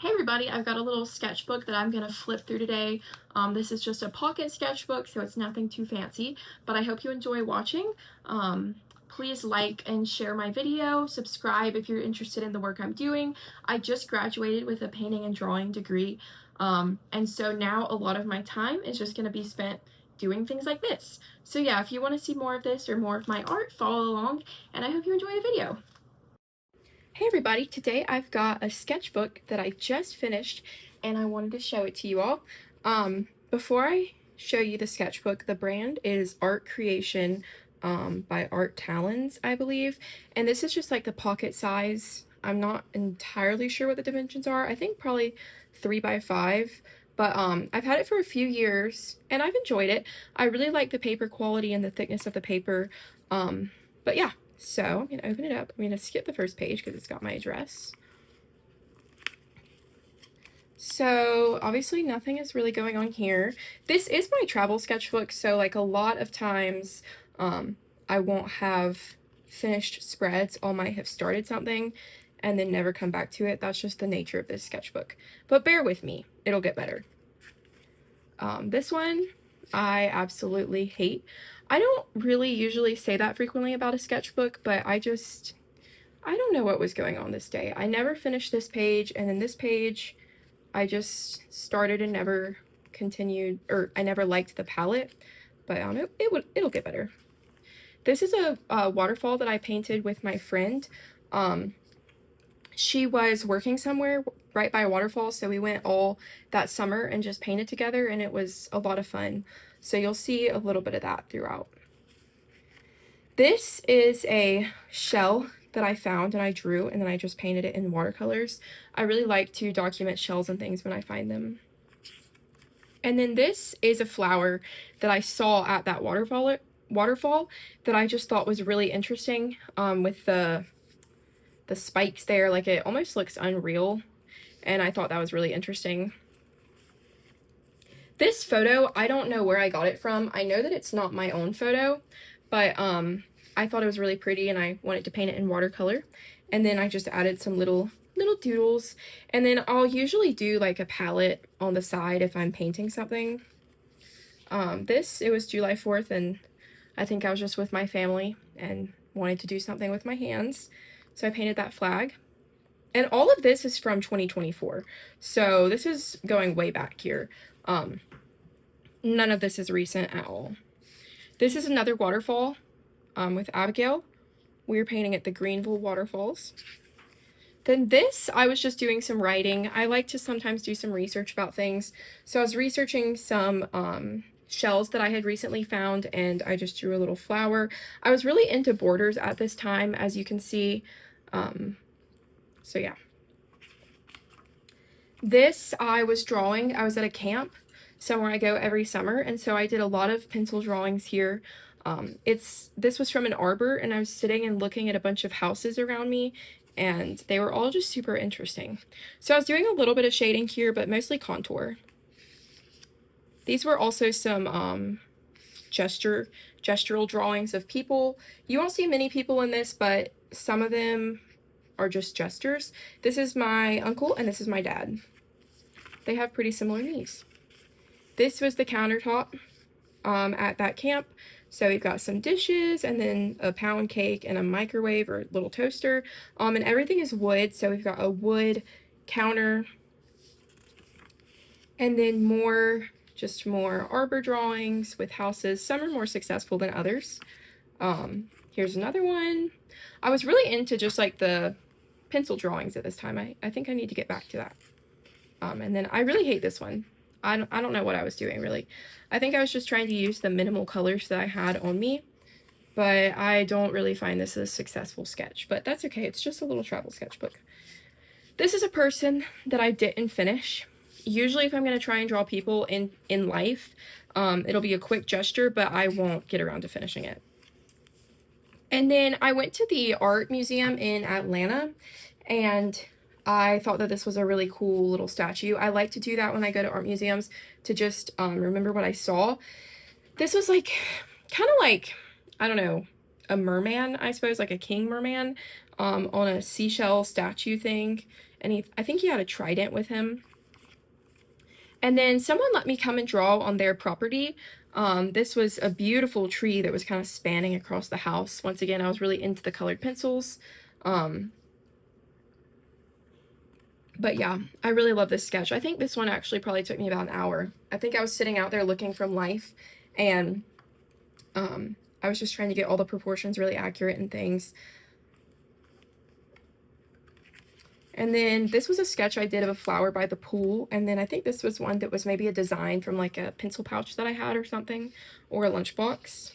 Hey everybody, I've got a little sketchbook that I'm going to flip through today. This is just a pocket sketchbook, so it's nothing too fancy, but I hope you enjoy watching. Please like and share my video, subscribe if you're interested in the work I'm doing. I just graduated with a painting and drawing degree, and so now a lot of my time is just going to be spent doing things like this. So yeah, if you want to see more of this or more of my art, follow along, and I hope you enjoy the video. Hey everybody, today I've got a sketchbook that I just finished and I wanted to show it to you all. Before I show you the sketchbook, the brand is Art Creation by Art Talons, I believe. And this is just like the pocket size. I'm not entirely sure what the dimensions are. I think probably 3x5. But I've had it for a few years and I've enjoyed it. I really like the paper quality and the thickness of the paper. But yeah. So I'm going to open it up. I'm going to skip the first page because it's got my address. So obviously nothing is really going on here. This is my travel sketchbook, so like a lot of times I won't have finished spreads. I might have started something and then never come back to it. That's just the nature of this sketchbook. But bear with me, it'll get better. This one I absolutely hate. I don't really usually say that frequently about a sketchbook, but I don't know what was going on this day. I never finished this page, and then this page I just started and never continued, or I never liked the palette, but it'll get better. This is a waterfall that I painted with my friend. She was working somewhere right by a waterfall, so we went all that summer and just painted together, and it was a lot of fun. So you'll see a little bit of that throughout. This is a shell that I found and I drew, and then I just painted it in watercolors. I really like to document shells and things when I find them. And then this is a flower that I saw at that waterfall that I just thought was really interesting, with the spikes there. Like, it almost looks unreal, and I thought that was really interesting. This photo, I don't know where I got it from. I know that it's not my own photo, but I thought it was really pretty and I wanted to paint it in watercolor. And then I just added some little doodles. And then I'll usually do like a palette on the side if I'm painting something. It was July 4th, and I think I was just with my family and wanted to do something with my hands. So I painted that flag. And all of this is from 2024. So this is going way back here. None of this is recent at all. This is another waterfall with Abigail. We were painting at the Greenville Waterfalls. Then this, I was just doing some writing. I like to sometimes do some research about things. So I was researching some shells that I had recently found, and I just drew a little flower. I was really into borders at this time, as you can see. So yeah. This I was drawing. I was at a camp somewhere I go every summer, and so I did a lot of pencil drawings here. This was from an arbor, and I was sitting and looking at a bunch of houses around me, and they were all just super interesting. So I was doing a little bit of shading here, but mostly contour. These were also some gestural drawings of people. You won't see many people in this, but some of them are just gestures. This is my uncle and this is my dad. They have pretty similar knees. This was the countertop at that camp. So we've got some dishes and then a pound cake and a microwave or little toaster. And everything is wood. So we've got a wood counter. And then more arbor drawings with houses. Some are more successful than others. Here's another one. I was really into just like the pencil drawings at this time. I think I need to get back to that. And then I really hate this one. I don't know what I was doing, really. I think I was just trying to use the minimal colors that I had on me, but I don't really find this a successful sketch, but that's okay. It's just a little travel sketchbook. This is a person that I didn't finish. Usually if I'm going to try and draw people in life, it'll be a quick gesture, but I won't get around to finishing it. And then I went to the art museum in Atlanta, and I thought that this was a really cool little statue. I like to do that when I go to art museums, to just remember what I saw. This was like, kind of like, I don't know, a merman, I suppose, like a king merman, on a seashell statue thing. and I think he had a trident with him. And then someone let me come and draw on their property. This was a beautiful tree that was kind of spanning across the house. Once again, I was really into the colored pencils. But yeah, I really love this sketch. I think this one actually probably took me about an hour. I think I was sitting out there looking from life, and I was just trying to get all the proportions really accurate and things. And then this was a sketch I did of a flower by the pool. And then I think this was one that was maybe a design from like a pencil pouch that I had or something, or a lunchbox.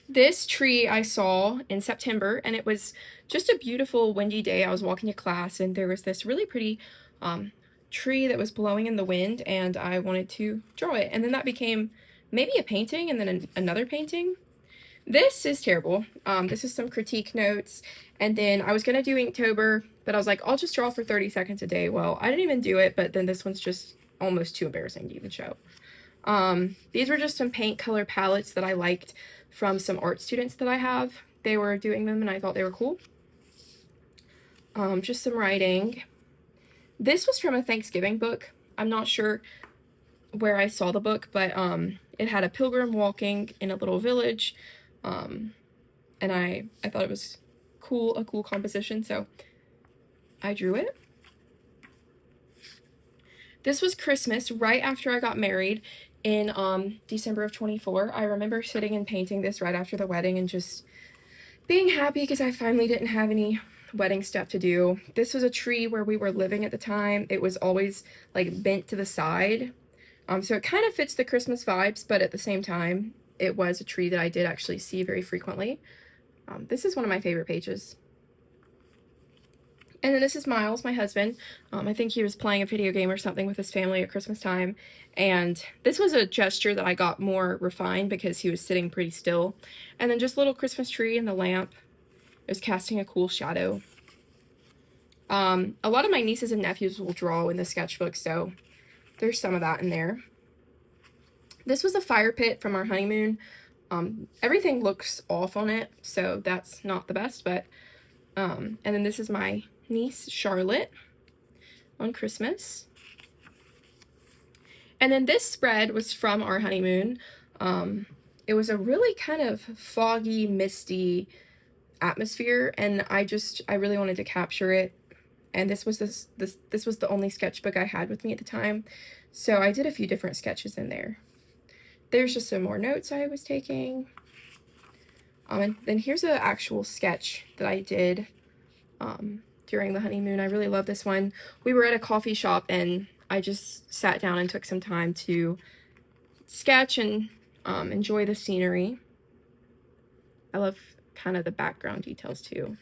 This tree I saw in September, and it was just a beautiful windy day. I was walking to class, and there was this really pretty tree that was blowing in the wind, and I wanted to draw it. And then that became maybe a painting, and then another painting. This is terrible. This is some critique notes, and then I was gonna do Inktober, but I was like, I'll just draw for 30 seconds a day. Well, I didn't even do it, but then this one's just almost too embarrassing to even show. These were just some paint color palettes that I liked from some art students that I have. They were doing them, and I thought they were cool. Just some writing. This was from a Thanksgiving book. I'm not sure where I saw the book, but it had a pilgrim walking in a little village, and I thought it was cool, a cool composition, so I drew it. This was Christmas, right after I got married in December of 24. I remember sitting and painting this right after the wedding and just being happy because I finally didn't have any wedding stuff to do. This was a tree where we were living at the time. It was always like bent to the side. So it kind of fits the Christmas vibes, but at the same time, it was a tree that I did actually see very frequently. This is one of my favorite pages. And then this is Miles, my husband. I think he was playing a video game or something with his family at Christmas time. And this was a gesture that I got more refined because he was sitting pretty still. And then just a little Christmas tree and the lamp is casting a cool shadow. A lot of my nieces and nephews will draw in the sketchbook, so there's some of that in there. This was a fire pit from our honeymoon. Everything looks off on it, so that's not the best, but and then this is my niece Charlotte on Christmas. And then this spread was from our honeymoon. It was a really kind of foggy, misty atmosphere, and I really wanted to capture it. And this was the only sketchbook I had with me at the time, so I did a few different sketches in there. There's just some more notes I was taking. And then here's an actual sketch that I did during the honeymoon. I really love this one. We were at a coffee shop, and I just sat down and took some time to sketch and enjoy the scenery. I love kind of the background details too.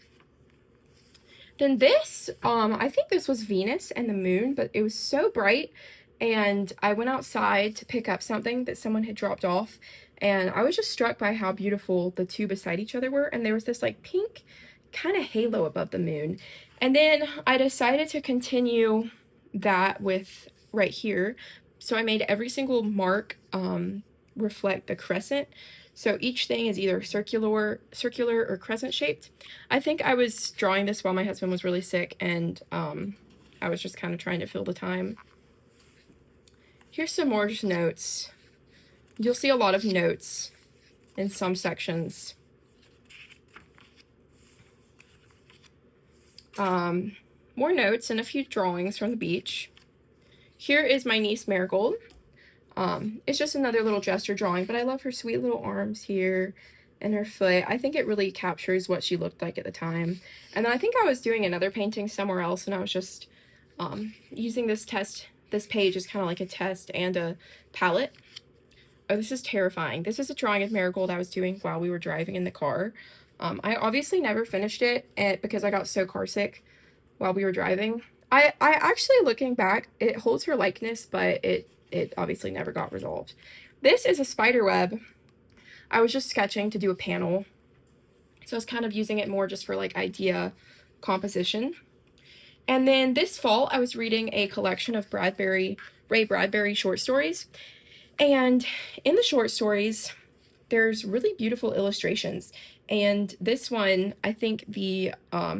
Then this, I think this was Venus and the moon, but it was so bright, and I went outside to pick up something that someone had dropped off, and I was just struck by how beautiful the two beside each other were, and there was this like pink kind of halo above the moon. And then I decided to continue that with right here, so I made every single mark reflect the crescent. So each thing is either circular or crescent shaped. I think I was drawing this while my husband was really sick, and I was just kind of trying to fill the time. Here's some more just notes. You'll see a lot of notes in some sections. More notes and a few drawings from the beach. Here is my niece Marigold. It's just another little gesture drawing, but I love her sweet little arms here and her foot. I think it really captures what she looked like at the time. And then I think I was doing another painting somewhere else, and I was just using this page as kind of like a test and a palette. Oh, this is terrifying. This is a drawing of Marigold I was doing while we were driving in the car. I obviously never finished it because I got so car sick while we were driving. I actually, looking back, it holds her likeness, but it obviously never got resolved. This is a spider web. I was just sketching to do a panel, so I was kind of using it more just for like idea composition. And then this fall, I was reading a collection of Ray Bradbury short stories. And in the short stories, there's really beautiful illustrations. And this one, I think the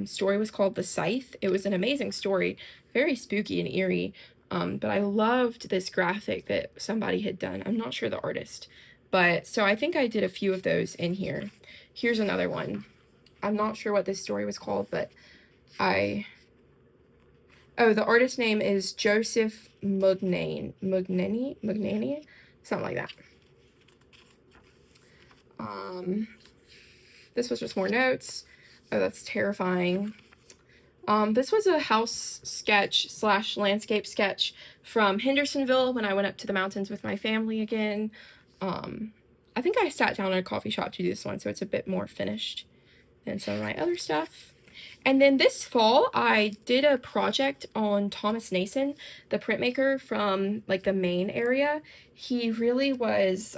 story was called The Scythe. It was an amazing story, very spooky and eerie. But I loved this graphic that somebody had done. I'm not sure the artist, but so I think I did a few of those in here. Here's another one. I'm not sure what this story was called, but the artist name is Joseph Mugnani, something like that. This was just more notes. Oh, that's terrifying. This was a house sketch / landscape sketch from Hendersonville when I went up to the mountains with my family again. I think I sat down in a coffee shop to do this one, so it's a bit more finished than some of my other stuff. And then this fall, I did a project on Thomas Nason, the printmaker from like the Maine area. He really was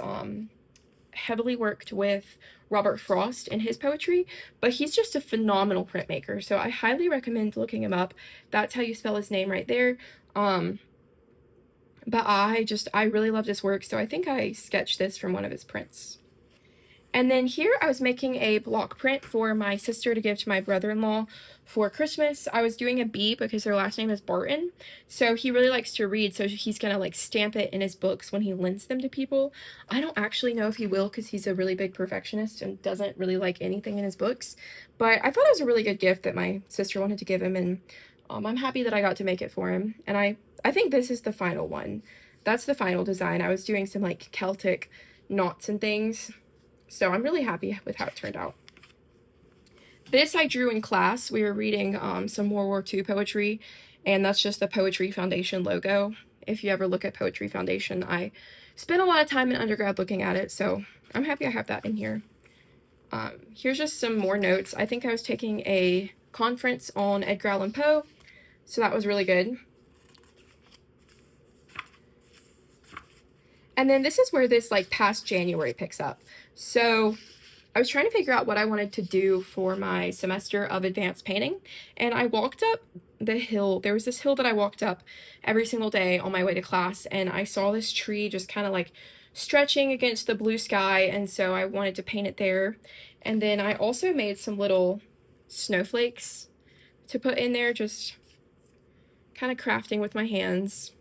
heavily worked with Robert Frost in his poetry, but he's just a phenomenal printmaker, so I highly recommend looking him up. That's how you spell his name right there. But I really loved his work, so I think I sketched this from one of his prints. And then here I was making a block print for my sister to give to my brother-in-law for Christmas. I was doing a B because her last name is Barton, so he really likes to read, so he's gonna like stamp it in his books when he lends them to people. I don't actually know if he will because he's a really big perfectionist and doesn't really like anything in his books, but I thought it was a really good gift that my sister wanted to give him, and I'm happy that I got to make it for him. And I think this is the final one. That's the final design. I was doing some like Celtic knots and things, so I'm really happy with how it turned out. This I drew in class. We were reading some World War II poetry, and that's just the Poetry Foundation logo. If you ever look at Poetry Foundation, I spent a lot of time in undergrad looking at it, so I'm happy I have that in here. Here's just some more notes. I think I was taking a conference on Edgar Allan Poe, so that was really good. And then this is where this like past January picks up. So I was trying to figure out what I wanted to do for my semester of advanced painting, and I walked up the hill. There was this hill that I walked up every single day on my way to class, and I saw this tree just kind of like stretching against the blue sky, and so I wanted to paint it there. And then I also made some little snowflakes to put in there, just kind of crafting with my hands.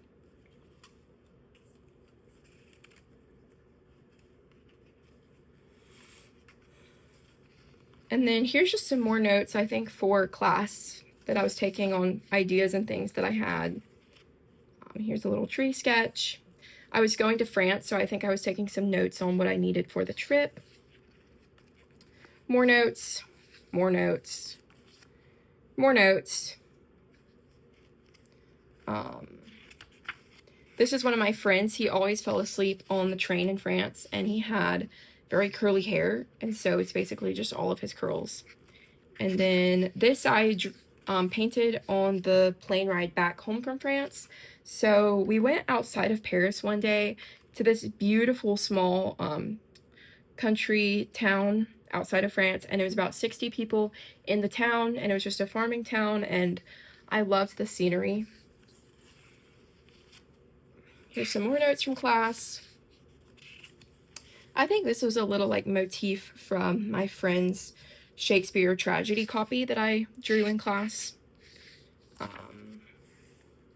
And then here's just some more notes, I think, for class that I was taking on ideas and things that I had. Here's a little tree sketch. I was going to France, so I think I was taking some notes on what I needed for the trip. More notes, more notes, more notes. This is one of my friends. He always fell asleep on the train in France, and he had very curly hair, and so it's basically just all of his curls. And then this I painted on the plane ride back home from France. So we went outside of Paris one day to this beautiful small country town outside of France, and it was about 60 people in the town, and it was just a farming town, and I loved the scenery. Here's some more notes from class. I think this was a little like motif from my friend's Shakespeare tragedy copy that I drew in class.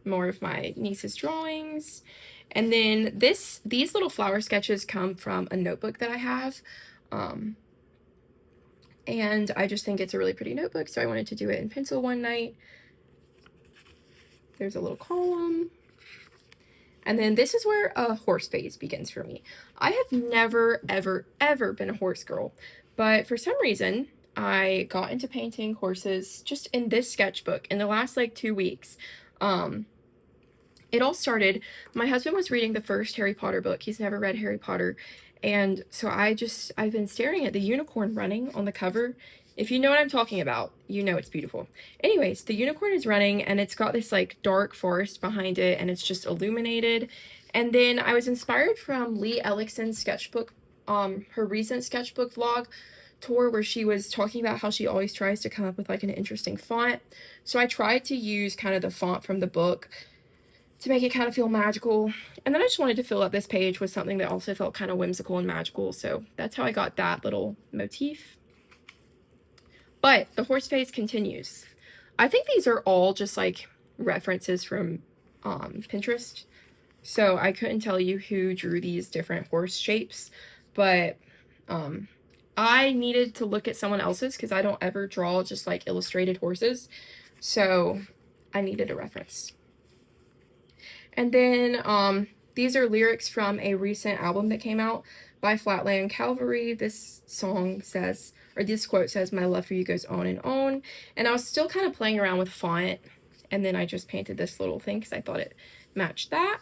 More of my niece's drawings. And then these little flower sketches come from a notebook that I have. And I just think it's a really pretty notebook, so I wanted to do it in pencil one night. There's a little column. And then this is where a horse phase begins for me. I have never, ever, ever been a horse girl, but for some reason, I got into painting horses just in this sketchbook in the last like 2 weeks. It all started, my husband was reading the first Harry Potter book. He's never read Harry Potter, and so I've been staring at the unicorn running on the cover. If you know what I'm talking about, you know it's beautiful. Anyways, the unicorn is running, and it's got this like dark forest behind it, and it's just illuminated. And then I was inspired from Lee Ellickson's sketchbook, her recent sketchbook vlog tour, where she was talking about how she always tries to come up with like an interesting font. So I tried to use kind of the font from the book to make it kind of feel magical. And then I just wanted to fill up this page with something that also felt kind of whimsical and magical, so that's how I got that little motif. But the horse face continues. I think these are all just like references from Pinterest, so I couldn't tell you who drew these different horse shapes, but I needed to look at someone else's because I don't ever draw just like illustrated horses, so I needed a reference. And then these are lyrics from a recent album that came out by Flatland Cavalry. This song says, or this quote says, "My love for you goes on and on." And I was still kind of playing around with font, and then I just painted this little thing because I thought it matched that.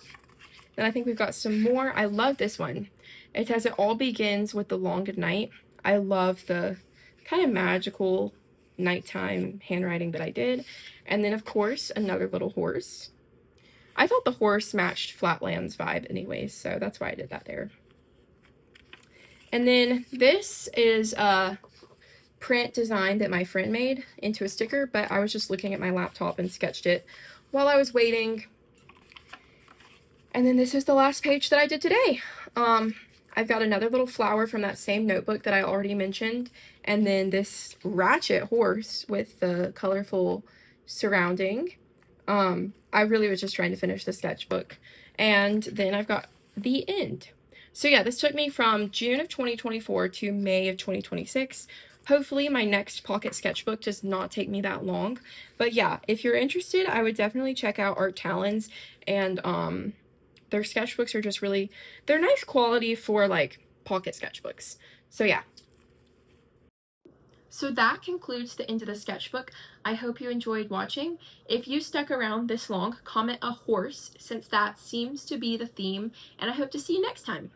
Then I think we've got some more. I love this one. It says, "It all begins with the long good night." I love the kind of magical nighttime handwriting that I did. And then, of course, another little horse. I thought the horse matched Flatland's vibe anyways, so that's why I did that there. And then this is a print design that my friend made into a sticker, but I was just looking at my laptop and sketched it while I was waiting. And then this is the last page that I did today. I've got another little flower from that same notebook that I already mentioned, and then this ratchet horse with the colorful surrounding. I really was just trying to finish the sketchbook. And then I've got the end. So yeah, this took me from June of 2024 to May of 2026. Hopefully my next pocket sketchbook does not take me that long. But yeah, if you're interested, I would definitely check out Art Talons, and their sketchbooks are just really, they're nice quality for like pocket sketchbooks. So yeah. So that concludes the end of the sketchbook. I hope you enjoyed watching. If you stuck around this long, comment a horse since that seems to be the theme, and I hope to see you next time.